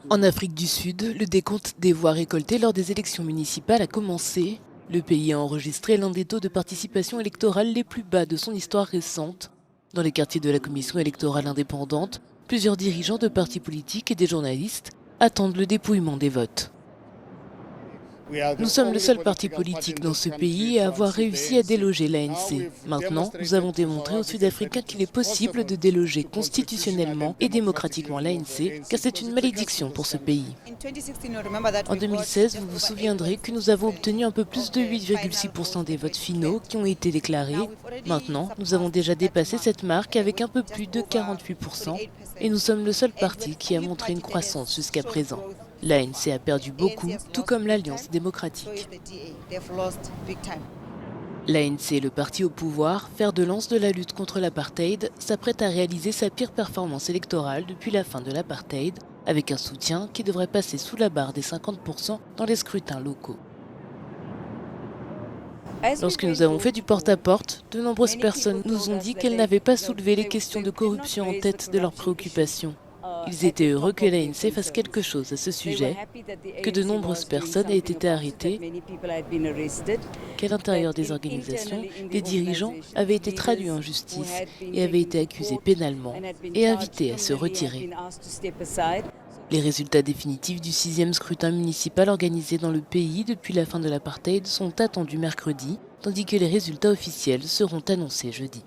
En Afrique du Sud, le décompte des voix récoltées lors des élections municipales a commencé. Le pays a enregistré l'un des taux de participation électorale les plus bas de son histoire récente. Dans les quartiers de la commission électorale indépendante, plusieurs dirigeants de partis politiques et des journalistes attendent le dépouillement des votes. Nous sommes le seul parti politique dans ce pays à avoir réussi à déloger l'ANC. Maintenant, nous avons démontré aux Sud-Africains qu'il est possible de déloger constitutionnellement et démocratiquement l'ANC, car c'est une malédiction pour ce pays. En 2016, vous vous souviendrez que nous avons obtenu un peu plus de 8,6% des votes finaux qui ont été déclarés. Maintenant, nous avons déjà dépassé cette marque avec un peu plus de 48%, et nous sommes le seul parti qui a montré une croissance jusqu'à présent. L'ANC a perdu beaucoup, tout comme l'Alliance démocratique. L'ANC, le parti au pouvoir, fer de lance de la lutte contre l'apartheid, s'apprête à réaliser sa pire performance électorale depuis la fin de l'apartheid, avec un soutien qui devrait passer sous la barre des 50% dans les scrutins locaux. Lorsque nous avons fait du porte-à-porte, de nombreuses personnes nous ont dit qu'elles n'avaient pas soulevé les questions de corruption en tête de leurs préoccupations. Ils étaient heureux que l'ANC fasse quelque chose à ce sujet, que de nombreuses personnes aient été arrêtées, qu'à l'intérieur des organisations, des dirigeants avaient été traduits en justice et avaient été accusés pénalement et invités à se retirer. Les résultats définitifs du 6e scrutin municipal organisé dans le pays depuis la fin de l'apartheid sont attendus mercredi, tandis que les résultats officiels seront annoncés jeudi.